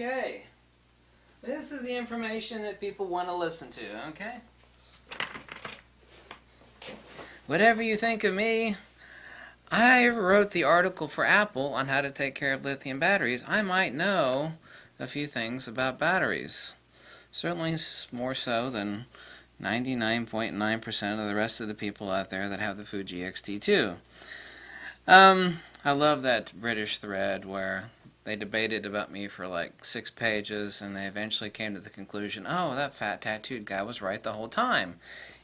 Okay. This is the information that people want to listen to, okay? Whatever you think of me, I wrote the article for Apple on how to take care of lithium batteries. I might know a few things about batteries. Certainly more so than 99.9% of the rest of the people out there that have the Fuji X-T2. I love that British thread where they debated about me for like 6 pages, and they eventually came to the conclusion, oh, that fat tattooed guy was right the whole time.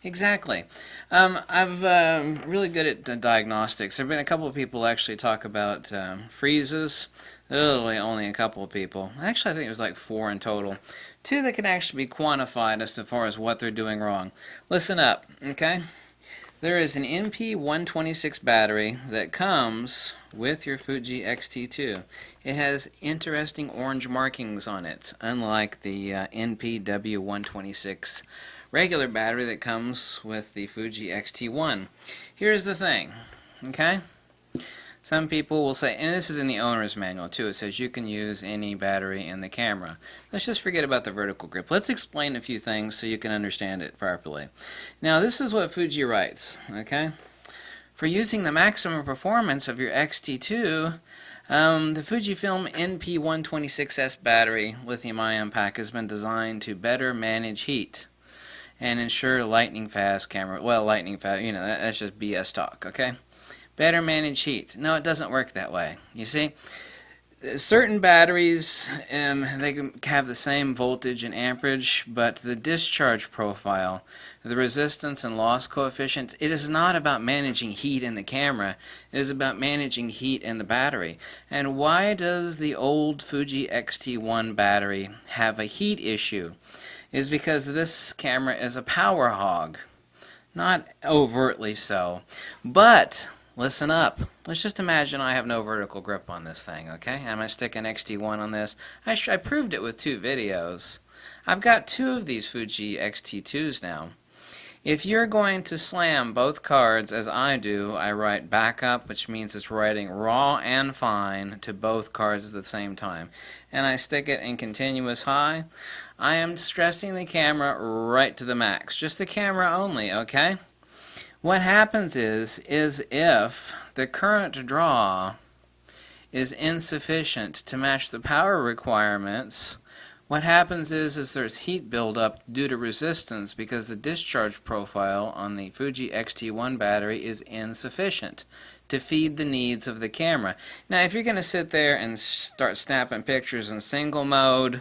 Exactly. I'm really good at diagnostics. There have been a couple of people actually talk about freezes. Literally only a couple of people. Actually, I think it was like 4 in total. 2 that can actually be quantified as far as what they're doing wrong. Listen up, okay? There is an NP126 battery that comes with your Fuji X-T2. It has interesting orange markings on it, unlike the NPW126 regular battery that comes with the Fuji X-T1. Here's the thing, okay? Some people will say, and this is in the owner's manual too, it says you can use any battery in the camera. Let's just forget about the vertical grip. Let's explain a few things so you can understand it properly. Now this is what Fuji writes, okay? For using the maximum performance of your X-T2, the Fujifilm NP126S battery lithium-ion pack has been designed to better manage heat and ensure lightning fast camera. Well, lightning fast, you know, that's just BS talk, okay? Better manage heat. No, it doesn't work that way. You see, certain batteries, they can have the same voltage and amperage, but the discharge profile, the resistance and loss coefficient, it is not about managing heat in the camera. It is about managing heat in the battery. And why does the old Fuji X-T1 battery have a heat issue? Is because this camera is a power hog. Not overtly so, but listen up. Let's just imagine I have no vertical grip on this thing, okay? I'm going to stick an X-T1 on this. I proved it with 2 videos. I've got 2 of these Fuji X-T2s now. If you're going to slam both cards as I do, I write backup, which means it's writing raw and fine to both cards at the same time. And I stick it in continuous high. I am stressing the camera right to the max. Just the camera only, okay? What happens is if the current draw is insufficient to match the power requirements, what happens is there's heat buildup due to resistance because the discharge profile on the Fuji X-T1 battery is insufficient to feed the needs of the camera. Now, if you're going to sit there and start snapping pictures in single mode,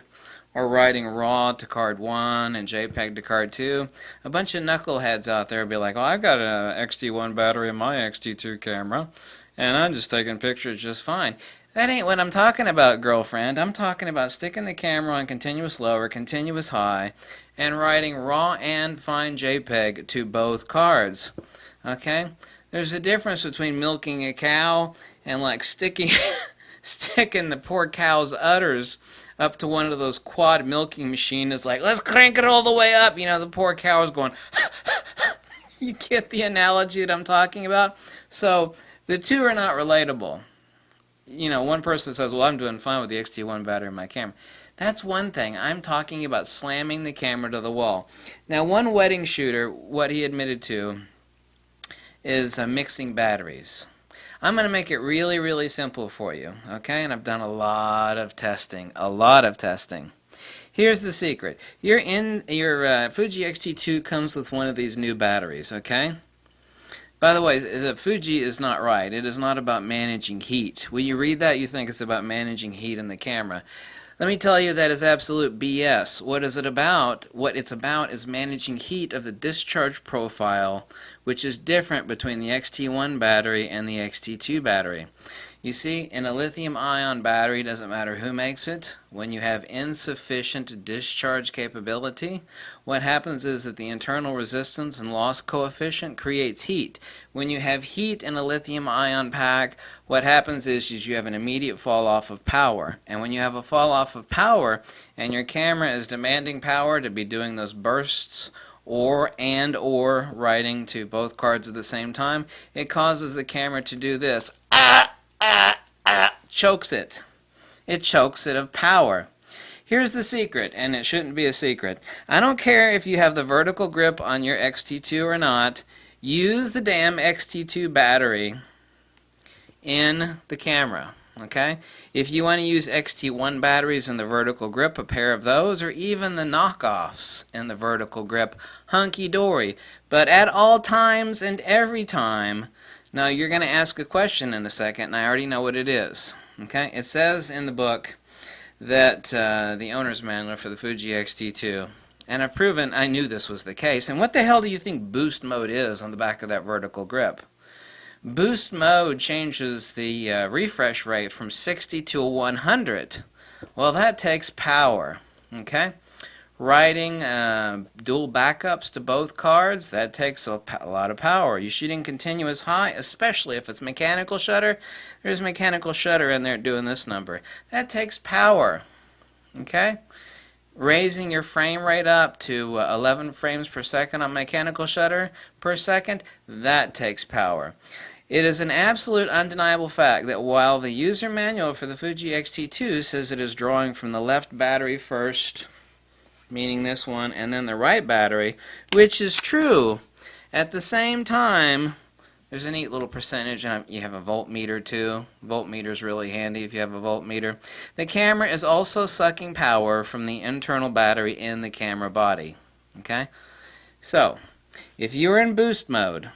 or writing RAW to card 1 and JPEG to card 2, a bunch of knuckleheads out there will be like, oh, I got an X-T1 battery in my X-T2 camera, and I'm just taking pictures just fine. That ain't what I'm talking about, girlfriend. I'm talking about sticking the camera on continuous low or continuous high and writing RAW and fine JPEG to both cards. Okay? There's a difference between milking a cow and like sticking the poor cow's udders up to one of those quad milking machines. It's like, let's crank it all the way up. You know, the poor cow is going, you get the analogy that I'm talking about? So the 2 are not relatable. You know, one person says, well, I'm doing fine with the X-T1 battery in my camera. That's one thing. I'm talking about slamming the camera to the wall. Now, one wedding shooter, what he admitted to is mixing batteries. I'm going to make it really, really simple for you, okay? And I've done a lot of testing, Here's the secret. Your Fuji X-T2 comes with one of these new batteries, okay? By the way, the Fuji is not right. It is not about managing heat. When you read that, you think it's about managing heat in the camera. Let me tell you that is absolute BS. What is it about? What it's about is managing heat of the discharge profile, which is different between the X-T1 battery and the X-T2 battery. You see, in a lithium-ion battery, doesn't matter who makes it, when you have insufficient discharge capability, what happens is that the internal resistance and loss coefficient creates heat. When you have heat in a lithium-ion pack, what happens is you have an immediate fall-off of power. And when you have a fall-off of power, and your camera is demanding power to be doing those bursts, or writing to both cards at the same time, it causes the camera to do this. Chokes it. It chokes it of power. Here's the secret, and it shouldn't be a secret. I don't care if you have the vertical grip on your X-T2 or not. Use the damn X-T2 battery in the camera. Okay? If you want to use X-T1 batteries in the vertical grip, a pair of those, or even the knockoffs in the vertical grip, hunky-dory. But at all times and every time, now you're going to ask a question in a second, and I already know what it is. Okay? It says in the book that the owner's manual for the Fuji X-T2, and I've proven I knew this was the case. And what the hell do you think boost mode is on the back of that vertical grip? Boost mode changes the refresh rate from 60 to 100. Well, that takes power. Okay? Writing dual backups to both cards, that takes a lot of power. You're shooting continuous high, especially if it's mechanical shutter. There's mechanical shutter in there doing this number. That takes power. Okay? Raising your frame rate up to 11 frames per second on mechanical shutter per second, that takes power. It is an absolute undeniable fact that while the user manual for the Fuji X-T2 says it is drawing from the left battery first, meaning this one, and then the right battery, which is true, at the same time, there's a neat little percentage, and you have a voltmeter too. Voltmeter is really handy if you have a voltmeter. The camera is also sucking power from the internal battery in the camera body. Okay? So, if you're in boost mode,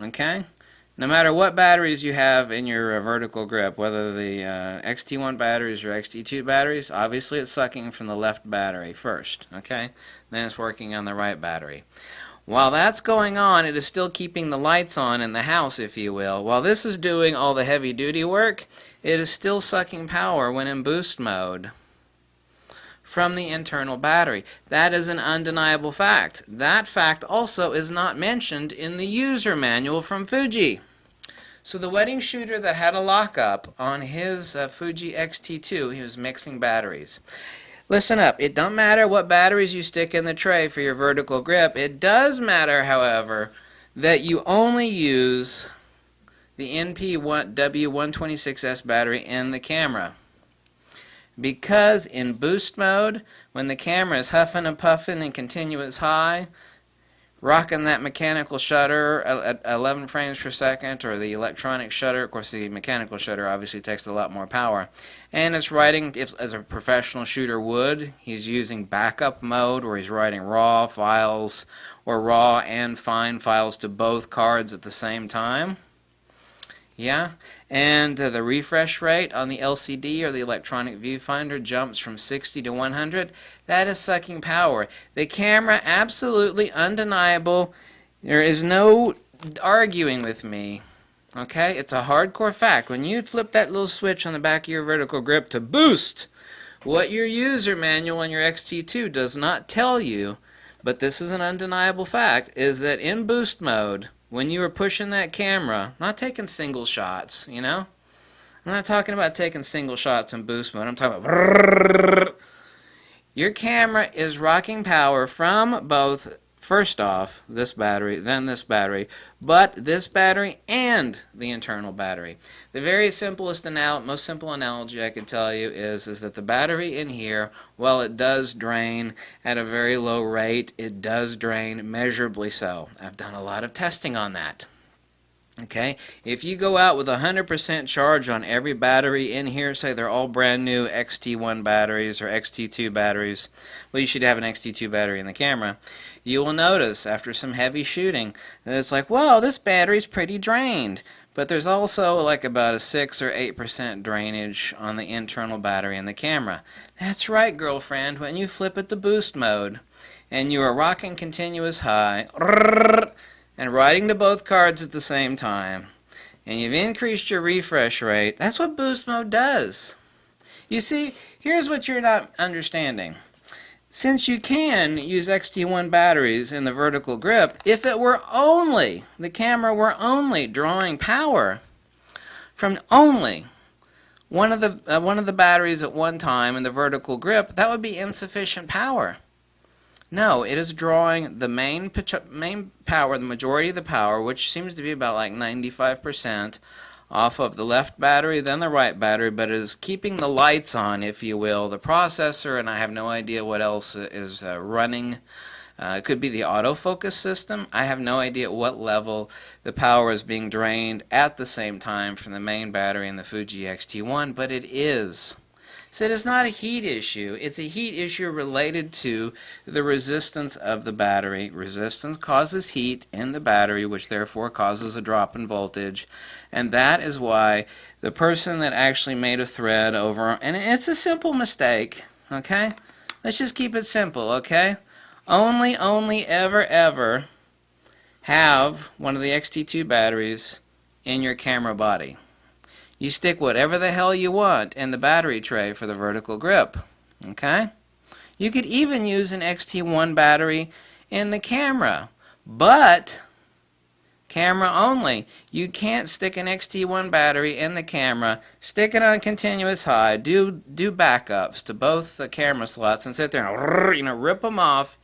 okay, no matter what batteries you have in your vertical grip, whether the X-T1 batteries or X-T2 batteries, obviously it's sucking from the left battery first, okay? Then it's working on the right battery. While that's going on, it is still keeping the lights on in the house, if you will. While this is doing all the heavy-duty work, it is still sucking power when in boost mode from the internal battery. That is an undeniable fact. That fact also is not mentioned in the user manual from Fuji. So the wedding shooter that had a lockup on his Fuji X-T2, he was mixing batteries. Listen up, it don't matter what batteries you stick in the tray for your vertical grip. It does matter, however, that you only use the NP W126S battery in the camera. Because in boost mode, when the camera is huffing and puffing in continuous high, rocking that mechanical shutter at 11 frames per second, or the electronic shutter, of course the mechanical shutter obviously takes a lot more power, and it's writing, as a professional shooter would, he's using backup mode where he's writing raw files or raw and fine files to both cards at the same time. Yeah, and the refresh rate on the LCD or the electronic viewfinder jumps from 60 to 100. That is sucking power. The camera, absolutely undeniable. There is no arguing with me. Okay, it's a hardcore fact. When you flip that little switch on the back of your vertical grip to boost, what your user manual on your X-T2 does not tell you, but this is an undeniable fact, is that in boost mode, when you are pushing that camera, not taking single shots, you know? I'm not talking about taking single shots in boost mode. I'm talking about your camera is rocking power from both, first off, this battery, then this battery, but this battery and the internal battery. The very simplest most simple analogy I could tell you is that the battery in here, while it does drain at a very low rate, it does drain measurably so. I've done a lot of testing on that. Okay, if you go out with 100% charge on every battery in here, say they're all brand new X-T1 batteries or X-T2 batteries, well, you should have an X-T2 battery in the camera, you will notice after some heavy shooting that it's like, whoa, this battery's pretty drained. But there's also like about a 6 or 8% drainage on the internal battery in the camera. That's right, girlfriend, when you flip it to boost mode and you are rocking continuous high, and writing to both cards at the same time, and you've increased your refresh rate, that's what boost mode does. You see, here's what you're not understanding. Since you can use X-T1 batteries in the vertical grip, if it were only, the camera were only drawing power from only one of the batteries at one time in the vertical grip, that would be insufficient power. No, it is drawing the main power, the majority of the power, which seems to be about like 95%, off of the left battery, then the right battery, but it is keeping the lights on, if you will, the processor, and I have no idea what else is running. It could be the autofocus system. I have no idea at what level the power is being drained at the same time from the main battery in the Fuji X-T1, but it is. So it is not a heat issue. It's a heat issue related to the resistance of the battery. Resistance causes heat in the battery, which therefore causes a drop in voltage. And that is why the person that actually made a thread over, and it's a simple mistake, okay? Let's just keep it simple, okay? Only, ever have one of the X-T2 batteries in your camera body. You stick whatever the hell you want in the battery tray for the vertical grip. Okay? You could even use an X-T1 battery in the camera, but camera only. You can't stick an X-T1 battery in the camera, stick it on continuous high, do backups to both the camera slots and sit there and rip them off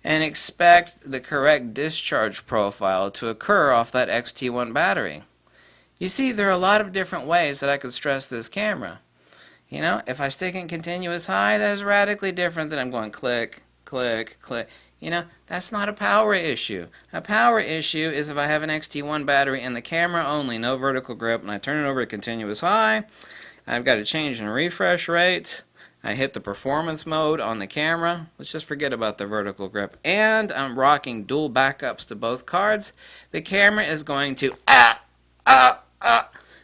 and expect the correct discharge profile to occur off that X-T1 battery. You see, there are a lot of different ways that I could stress this camera. You know, if I stick in continuous high, that is radically different than I'm going click, click, click. You know, that's not a power issue. A power issue is if I have an X-T1 battery in the camera only, no vertical grip, and I turn it over to continuous high. I've got a change in refresh rate. I hit the performance mode on the camera. Let's just forget about the vertical grip. And I'm rocking dual backups to both cards. The camera is going to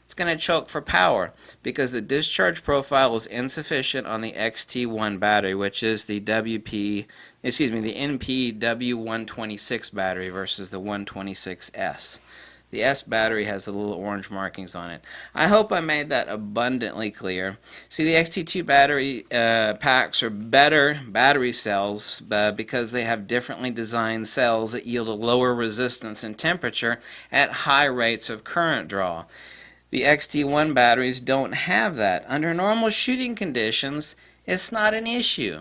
it's going to choke for power because the discharge profile is insufficient on the X-T1 battery, which is the NP-W126 battery versus the 126S. The S battery has the little orange markings on it. I hope I made that abundantly clear. See, the X-T2 battery packs are better battery cells because they have differently designed cells that yield a lower resistance and temperature at high rates of current draw. The X-T1 batteries don't have that. Under normal shooting conditions, it's not an issue.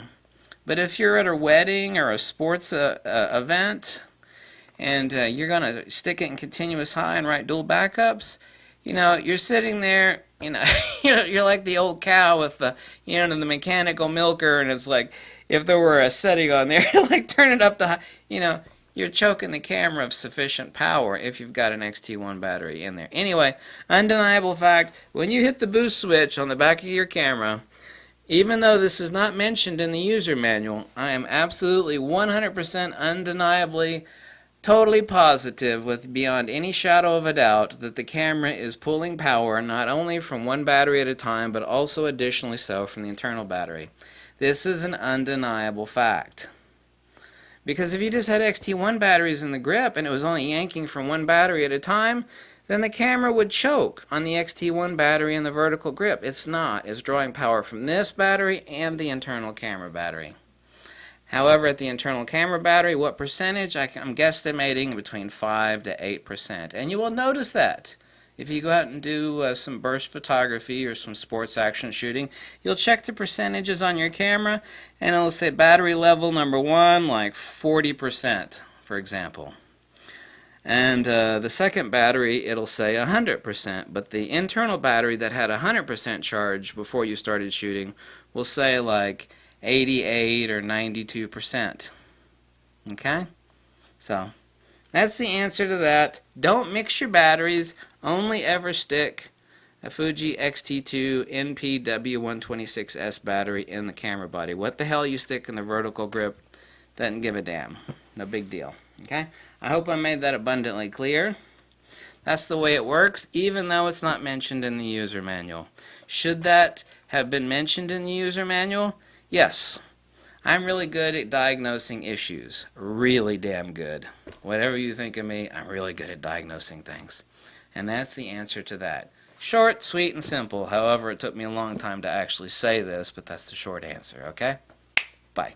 But if you're at a wedding or a sports event, and you're going to stick it in continuous high and write dual backups, you know, you're sitting there, you know, you're like the old cow with the, you know, the mechanical milker, and it's like, if there were a setting on there, like turn it up to high, you know, you're choking the camera of sufficient power if you've got an X-T1 battery in there. Anyway, undeniable fact, when you hit the boost switch on the back of your camera, even though this is not mentioned in the user manual, I am absolutely 100% undeniably totally positive with beyond any shadow of a doubt that the camera is pulling power not only from one battery at a time but also additionally so from the internal battery. This is an undeniable fact. Because if you just had X-T1 batteries in the grip and it was only yanking from one battery at a time, then the camera would choke on the X-T1 battery in the vertical grip. It's not. It's drawing power from this battery and the internal camera battery. However, at the internal camera battery, what percentage? I'm guesstimating between 5 to 8%. And you will notice that. If you go out and do some burst photography or some sports action shooting, you'll check the percentages on your camera, and it'll say battery level number 1, like 40%, for example. And the second battery, it'll say 100%. But the internal battery that had 100% charge before you started shooting will say like 88 or 92%. Okay? So, that's the answer to that. Don't mix your batteries. Only ever stick a Fuji X-T2 NP-W126S battery in the camera body. What the hell you stick in the vertical grip, doesn't give a damn. No big deal. Okay? I hope I made that abundantly clear. That's the way it works, even though it's not mentioned in the user manual. Should that have been mentioned in the user manual? Yes. I'm really good at diagnosing issues. Really damn good. Whatever you think of me, I'm really good at diagnosing things. And that's the answer to that. Short, sweet, and simple. However, it took me a long time to actually say this, but that's the short answer, okay? Bye.